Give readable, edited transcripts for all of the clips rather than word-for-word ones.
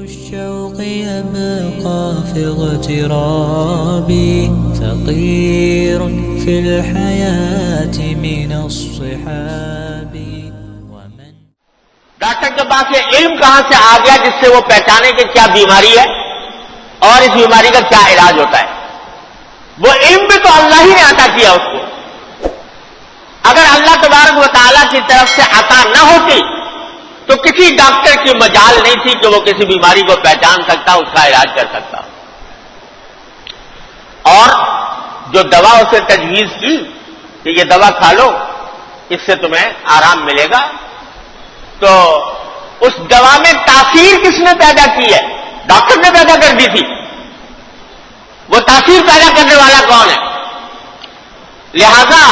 الشوق يبقى في اغترابي فقير في الحياة من الصحاب ومن ڈاکٹر کے پاس یہ علم کہاں سے آ گیا جس سے وہ پہچانے کہ کیا بیماری ہے اور اس بیماری کا کیا علاج ہوتا ہے؟ وہ علم بھی تو اللہ ہی نے عطا کیا اس کو. اگر اللہ تبارک و تعالیٰ کی طرف سے عطا نہ ہوتی تو کسی ڈاکٹر کی مجال نہیں تھی کہ وہ کسی بیماری کو پہچان سکتا، اس کا علاج کر سکتا. اور جو دوا اسے تجویز کی کہ یہ دوا کھا لو اس سے تمہیں آرام ملے گا، تو اس دوا میں تاثیر کس نے پیدا کی ہے؟ ڈاکٹر نے پیدا کر دی تھی. وہ تاثیر پیدا کرنے والا کون ہے؟ لہذا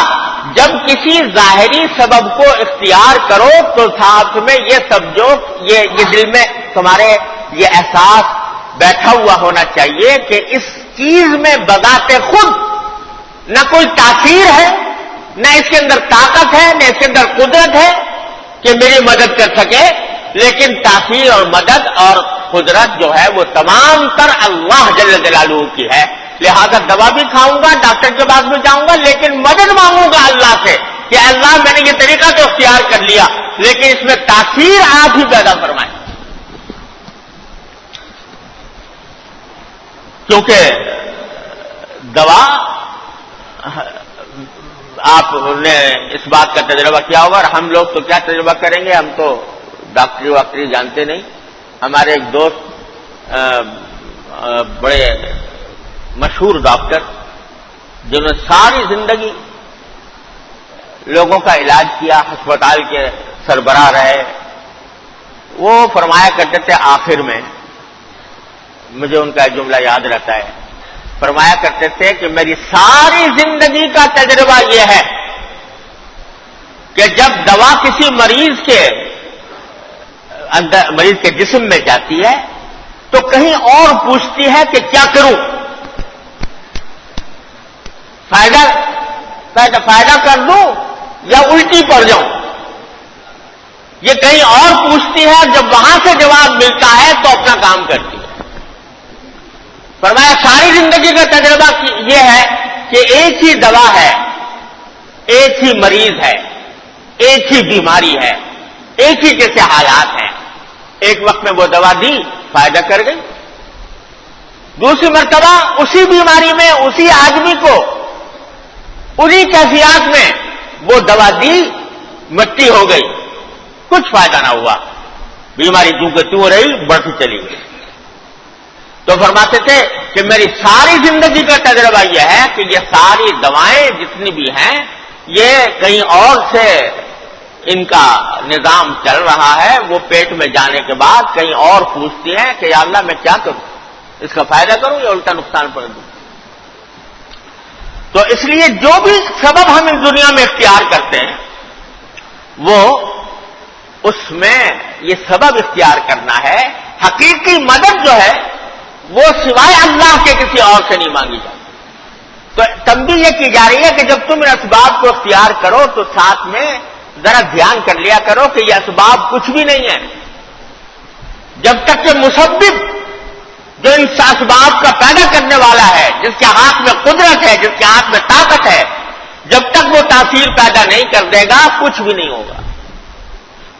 جب کسی ظاہری سبب کو اختیار کرو تو ساتھ میں یہ سمجھو، یہ دل میں تمہارے یہ احساس بیٹھا ہوا ہونا چاہیے کہ اس چیز میں بذات خود نہ کوئی تاثیر ہے، نہ اس کے اندر طاقت ہے، نہ اس کے اندر قدرت ہے کہ میری مدد کر سکے، لیکن تاثیر اور مدد اور قدرت جو ہے وہ تمام تر اللہ جل جلالہ کی ہے. لہذا دوا بھی کھاؤں گا، ڈاکٹر کے پاس بھی جاؤں گا، لیکن مدد مانگوں گا اللہ سے کہ اللہ میں نے یہ طریقہ تو اختیار کر لیا لیکن اس میں تاثیر آپ ہی پیدا فرمائیں. کیونکہ دوا آپ نے اس بات کا تجربہ کیا ہوگا، اور ہم لوگ تو کیا تجربہ کریں گے، ہم تو ڈاکٹری واکٹری جانتے نہیں. ہمارے ایک دوست بڑے مشہور ڈاکٹر جنہوں نے ساری زندگی لوگوں کا علاج کیا، ہسپتال کے سربراہ رہے، وہ فرمایا کرتے تھے آخر میں، مجھے ان کا جملہ یاد رہتا ہے، فرمایا کرتے تھے کہ میری ساری زندگی کا تجربہ یہ ہے کہ جب دوا کسی مریض کے اندر، مریض کے جسم میں جاتی ہے تو کہیں اور پوچھتی ہے کہ کیا کروں، فائدہ کر دوں یا الٹی پڑ جاؤں. یہ کہیں اور پوچھتی ہے، جب وہاں سے جواب ملتا ہے تو اپنا کام کرتی ہے. فرمایا ساری زندگی کا تجربہ یہ ہے کہ ایک ہی دوا ہے، ایک ہی مریض ہے، ایک ہی بیماری ہے، ایک ہی جیسے حالات ہیں. ایک وقت میں وہ دوا دی، فائدہ کر گئی، دوسری مرتبہ اسی بیماری میں اسی آدمی کو انہی کیفیات میں وہ دوا دی، مٹی ہو گئی، کچھ فائدہ نہ ہوا، بیماری جو کہ توں رہی بڑھتی چلی گئی. تو فرماتے تھے کہ میری ساری زندگی کا تجربہ یہ ہے کہ یہ ساری دوائیں جتنی بھی ہیں یہ کہیں اور سے ان کا نظام چل رہا ہے، وہ پیٹ میں جانے کے بعد کہیں اور پوچھتی ہیں کہ یا اللہ میں کیا کروں، اس کا فائدہ کروں یا الٹا نقصان پڑ دوں. تو اس لیے جو بھی سبب ہم اس دنیا میں اختیار کرتے ہیں وہ اس میں یہ سبب اختیار کرنا ہے. حقیقی مدد جو ہے وہ سوائے اللہ کے کسی اور سے نہیں مانگی جاتی. تو تنبیہ یہ کی جا رہی ہے کہ جب تم ان اسباب کو اختیار کرو تو ساتھ میں ذرا دھیان کر لیا کرو کہ یہ اسباب کچھ بھی نہیں ہے. جب تک کہ مسبب جو ان اسباب کا پیدا کرنے والا ہے، جس کے ہاتھ میں قدرت ہے، جس کے ہاتھ میں طاقت ہے، جب تک وہ تاثیر پیدا نہیں کر دے گا کچھ بھی نہیں ہوگا.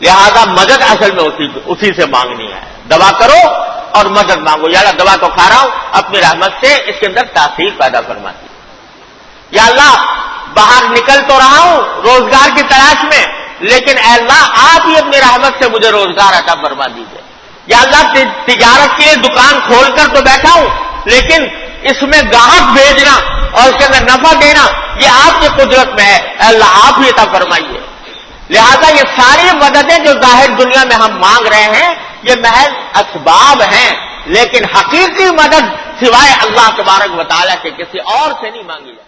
لہذا مدد اصل میں اسی سے مانگنی ہے. دوا کرو اور مدد مانگو. یا اللہ دوا تو کھا رہا ہوں، اپنی رحمت سے اس کے اندر تاثیر پیدا فرماتی. یا اللہ باہر نکل تو رہا ہوں روزگار کی تلاش میں، لیکن اے اللہ آپ ہی اپنی رحمت سے مجھے روزگار عطا فرما دیجیے. یا اللہ تجارت کے لیے دکان کھول کر تو بیٹھا ہوں، لیکن اس میں گاہک بھیجنا اور اس کے اندر نفع دینا یہ آپ کی قدرت میں ہے. اے اللہ آپ ہی عطا فرمائیے. لہذا یہ ساری مددیں جو ظاہر دنیا میں ہم مانگ رہے ہیں یہ محض اسباب ہیں، لیکن حقیقی مدد سوائے اللہ تبارک و تعالیٰ کے کسی اور سے نہیں مانگی جائے.